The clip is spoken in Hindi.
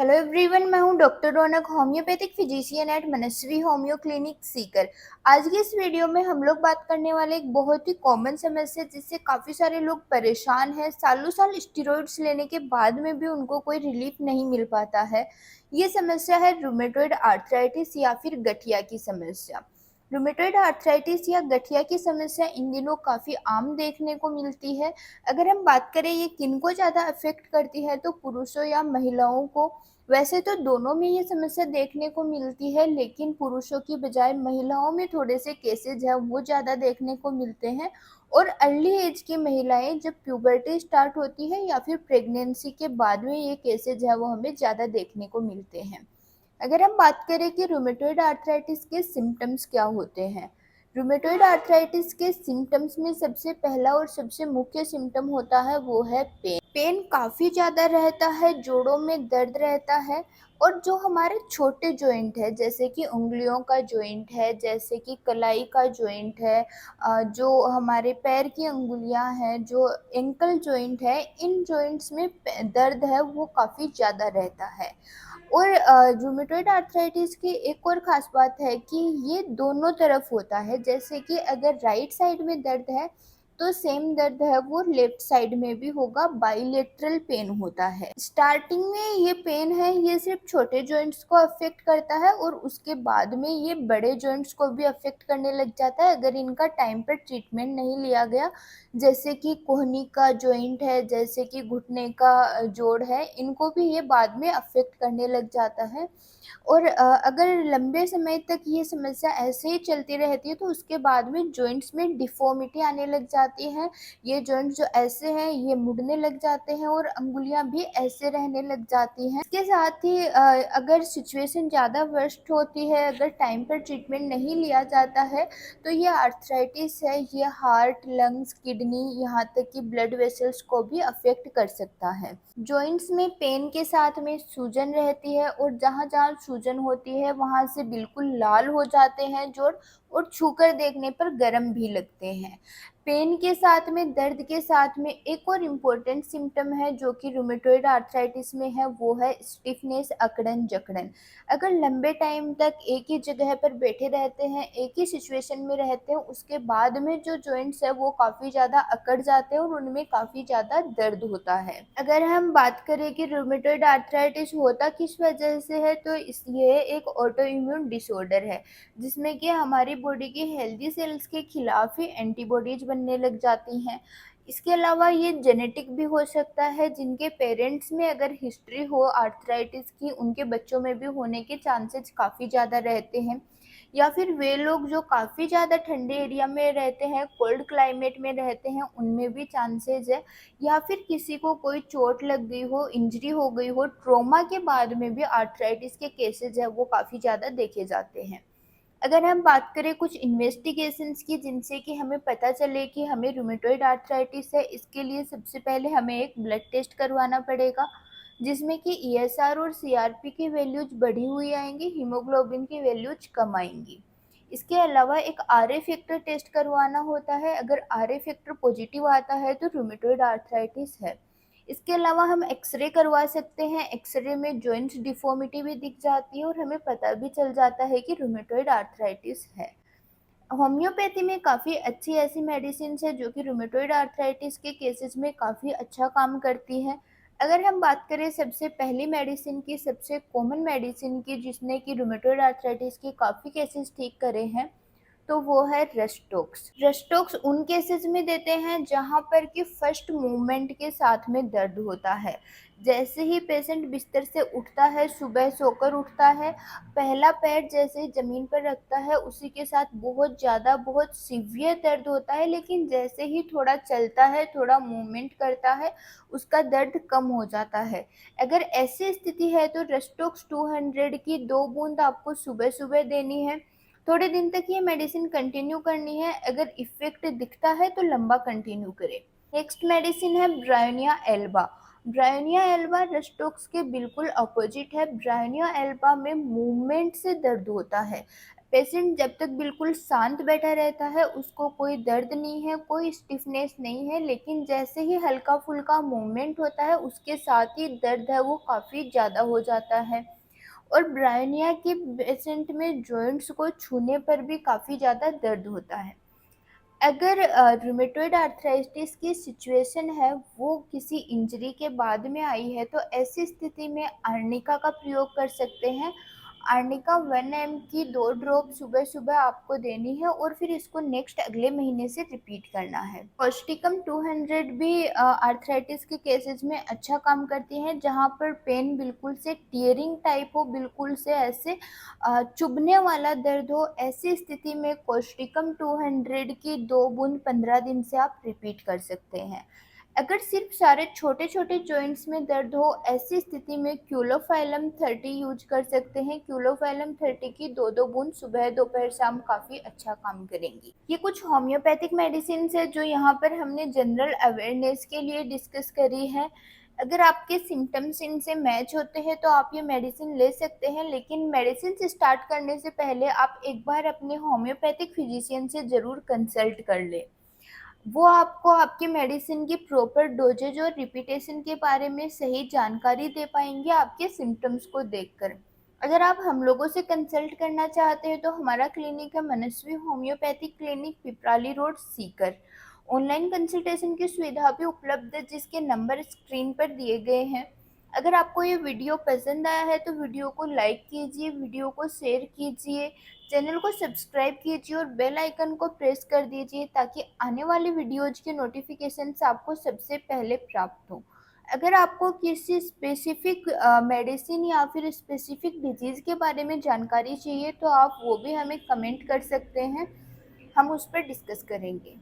हेलो एवरीवन, मैं हूं डॉक्टर रौनक, होम्योपैथिक फिजिशियन एट मनस्वी होम्यो क्लिनिक सीकर। आज की इस वीडियो में हम लोग बात करने वाले एक बहुत ही कॉमन समस्या जिससे काफ़ी सारे लोग परेशान हैं। सालों साल स्टेरॉइड्स लेने के बाद में भी उनको कोई रिलीफ नहीं मिल पाता है। ये समस्या है रूमेटॉइड आर्थराइटिस या फिर गठिया की समस्या। रूमेटॉइड आर्थराइटिस या गठिया की समस्या इन दिनों काफ़ी आम देखने को मिलती है। अगर हम बात करें ये किनको ज़्यादा अफेक्ट करती है तो पुरुषों या महिलाओं को। वैसे तो दोनों में ये समस्या देखने को मिलती है, लेकिन पुरुषों की बजाय महिलाओं में थोड़े से केसेज हैं वो ज़्यादा देखने को मिलते हैं। और अर्ली एज की महिलाएं जब प्यूबर्टी स्टार्ट होती है या फिर प्रेगनेंसी के बाद में ये केसेज है वो हमें ज़्यादा देखने को मिलते हैं। अगर हम बात करें कि रूमेटॉइड आर्थराइटिस के सिम्टम्स क्या होते हैं। रूमेटॉइड आर्थराइटिस के सिम्टम्स में सबसे पहला और सबसे मुख्य सिम्टम होता है वो है पेन। पेन काफ़ी ज़्यादा रहता है, जोड़ों में दर्द रहता है। और जो हमारे छोटे जॉइंट है जैसे कि उंगलियों का जॉइंट है, जैसे कि कलाई का जॉइंट है, जो हमारे पैर की अंगुलियां हैं, जो एंकल जॉइंट है, इन जॉइंट्स में दर्द है वो काफ़ी ज़्यादा रहता है। और रूमेटॉइड आर्थराइटिस की एक और ख़ास बात है कि ये दोनों तरफ होता है। जैसे कि अगर राइट साइड में दर्द है तो सेम दर्द है वो लेफ्ट साइड में भी होगा, बाइलेटरल पेन होता है। स्टार्टिंग में ये पेन है ये सिर्फ छोटे जॉइंट्स को अफेक्ट करता है और उसके बाद में ये बड़े जॉइंट्स को भी अफेक्ट करने लग जाता है अगर इनका टाइम पर ट्रीटमेंट नहीं लिया गया। जैसे कि कोहनी का जॉइंट है, जैसे कि घुटने का जोड़ है, इनको भी ये बाद में अफेक्ट करने लग जाता है। और अगर लंबे समय तक ये समस्या ऐसे ही चलती रहती है तो उसके बाद में जॉइंट्स में डिफॉर्मिटी आने लग जाती है। ये जॉइंट्स जो ऐसे हैं ये मुड़ने लग जाते हैं और अंगुलियां भी ऐसे रहने लग जाती हैं। इसके साथ ही अगर सिचुएशन ज़्यादा वर्स्ट होती है, अगर टाइम पर ट्रीटमेंट नहीं लिया जाता है तो ये आर्थराइटिस है ये हार्ट, लंग्स, किडनी, यहाँ तक कि ब्लड वेसल्स को भी अफेक्ट कर सकता है। जॉइंट्स में पेन के साथ में सूजन रहती है और जहाँ जहाँ सूजन होती है वहाँ से बिल्कुल लाल हो जाते हैं जोड़, और छूकर देखने पर गर्म भी लगते हैं। पेन के साथ में, दर्द के साथ में एक और इम्पोर्टेंट सिम्टम है जो कि रूमेटॉइड आर्थराइटिस में है वो है स्टिफनेस, अकड़न जकड़न। अगर लंबे टाइम तक एक ही जगह पर बैठे रहते हैं, एक ही सिचुएशन में रहते हैं, उसके बाद में जो जॉइंट्स है वो काफ़ी ज़्यादा अकड़ जाते हैं और उनमें काफ़ी ज़्यादा दर्द होता है। अगर हम बात करें कि रूमेटॉइड आर्थराइटिस होता किस वजह से है तो ये एक ऑटो इम्यून डिसऑर्डर है जिसमें कि हमारी बॉडी की हेल्दी सेल्स के खिलाफ ही एंटीबॉडीज बनने लग जाती हैं। इसके अलावा ये जेनेटिक भी हो सकता है, जिनके पेरेंट्स में अगर हिस्ट्री हो आर्थराइटिस की उनके बच्चों में भी होने के चांसेस काफ़ी ज़्यादा रहते हैं। या फिर वे लोग जो काफ़ी ज़्यादा ठंडे एरिया में रहते हैं, कोल्ड क्लाइमेट में रहते हैं, उनमें भी चांसेस है। या फिर किसी को कोई चोट लग गई हो, इंजरी हो गई हो, ट्रॉमा के बाद में भी आर्थराइटिस के केसेस है वो काफ़ी ज़्यादा देखे जाते हैं। अगर हम बात करें कुछ इन्वेस्टिगेशंस की जिनसे कि हमें पता चले कि हमें रूमेटॉइड आर्थराइटिस है, इसके लिए सबसे पहले हमें एक ब्लड टेस्ट करवाना पड़ेगा जिसमें कि ईएसआर और सीआरपी की वैल्यूज बढ़ी हुई आएंगी, हीमोग्लोबिन की वैल्यूज कम आएंगी। इसके अलावा एक आरए फैक्टर टेस्ट करवाना होता है। अगर आरए फैक्टर पॉजिटिव आता है तो रूमेटॉइड आर्थराइटिस है। इसके अलावा हम एक्सरे करवा सकते हैं। एक्सरे में जॉइंट्स डिफॉर्मिटी भी दिख जाती है और हमें पता भी चल जाता है कि रूमेटॉइड आर्थराइटिस है। होम्योपैथी में काफ़ी अच्छी ऐसी मेडिसिन है जो कि रूमेटॉइड आर्थराइटिस के केसेस में काफ़ी अच्छा काम करती है। अगर हम बात करें सबसे पहली मेडिसिन की, सबसे कॉमन मेडिसिन की जिसने कि रूमेटॉइड आर्थराइटिस के काफ़ी केसेस ठीक करे हैं, तो वो है रेस्टोक्स। रेस्टोक्स उन केसेस में देते हैं जहाँ पर कि फर्स्ट मूवमेंट के साथ में दर्द होता है। जैसे ही पेशेंट बिस्तर से उठता है, सुबह सोकर उठता है, पहला पैर जैसे ही ज़मीन पर रखता है उसी के साथ बहुत ज़्यादा, बहुत सीवियर दर्द होता है, लेकिन जैसे ही थोड़ा चलता है, थोड़ा मूवमेंट करता है, उसका दर्द कम हो जाता है। अगर ऐसी स्थिति है तो रेस्टोक्स 200 की 2 बूंद आपको सुबह सुबह देनी है। थोड़े दिन तक ये मेडिसिन कंटिन्यू करनी है। अगर इफेक्ट दिखता है तो लंबा कंटिन्यू करें। नेक्स्ट मेडिसिन है ब्रायोनिया एल्बा। ब्रायोनिया एल्बा रेस्टोक्स के बिल्कुल अपोजिट है। ब्रायोनिया एल्बा में मूवमेंट से दर्द होता है। पेशेंट जब तक बिल्कुल शांत बैठा रहता है, उसको कोई दर्द नहीं है, कोई स्टिफनेस नहीं है, लेकिन जैसे ही हल्का-फुल्का मूवमेंट होता है, उसके साथ ही दर्द है वो काफ़ी ज़्यादा हो जाता है। और ब्रायनिया के पेशेंट में जॉइंट्स को छूने पर भी काफ़ी ज़्यादा दर्द होता है। अगर रूमेटॉइड आर्थराइटिस की सिचुएशन है, वो किसी इंजरी के बाद में आई है, तो ऐसी स्थिति में आर्निका का प्रयोग कर सकते हैं। आर्निका 1 एम की 2 ड्रॉप सुबह-सुबह आपको देनी है और फिर इसको नेक्स्ट अगले महीने से रिपीट करना है। कॉस्टिकम 200 भी आर्थराइटिस के केसेस में अच्छा काम करती है, जहाँ पर पेन बिल्कुल से टियरिंग टाइप हो, बिल्कुल से ऐसे चुभने वाला दर्द हो, ऐसी स्थिति में कॉस्टिकम 200 की 2 बूंद 15 दिन से आप रिपीट कर सकते हैं। अगर सिर्फ सारे छोटे-छोटे जॉइंट्स में दर्द हो, ऐसी स्थिति में क्यूलोफाइलम 30 यूज़ कर सकते हैं। क्यूलोफाइलम 30 की 2-2 बूंद सुबह, दोपहर, शाम काफ़ी अच्छा काम करेंगी। ये कुछ होम्योपैथिक मेडिसिन्स है जो यहाँ पर हमने जनरल अवेयरनेस के लिए डिस्कस करी है। अगर आपके सिम्पटम्स इनसे मैच होते हैं तो आप ये मेडिसिन ले सकते हैं, लेकिन मेडिसिन स्टार्ट करने से पहले आप एक बार अपने होम्योपैथिक फिजिशियन से ज़रूर कंसल्ट कर लें। वो आपको आपकी मेडिसिन की प्रॉपर डोजेज और रिपीटेशन के बारे में सही जानकारी दे पाएंगे आपके सिम्टम्स को देखकर। अगर आप हम लोगों से कंसल्ट करना चाहते हैं तो हमारा क्लिनिक है Manasvi homeopathic clinic, Piprali road, Sikar. Online consultation की सुविधा भी उपलब्ध है, जिसके नंबर स्क्रीन पर दिए गए हैं। अगर आपको ये वीडियो पसंद आया है तो वीडियो को लाइक कीजिए, वीडियो को शेयर कीजिए, चैनल को सब्सक्राइब कीजिए और बेल आइकन को प्रेस कर दीजिए ताकि आने वाली वीडियोज़ के नोटिफिकेशंस आपको सबसे पहले प्राप्त हों। अगर आपको किसी स्पेसिफिक मेडिसिन या फिर स्पेसिफिक डिजीज़ के बारे में जानकारी चाहिए तो आप वो भी हमें कमेंट कर सकते हैं, हम उस पर डिस्कस करेंगे।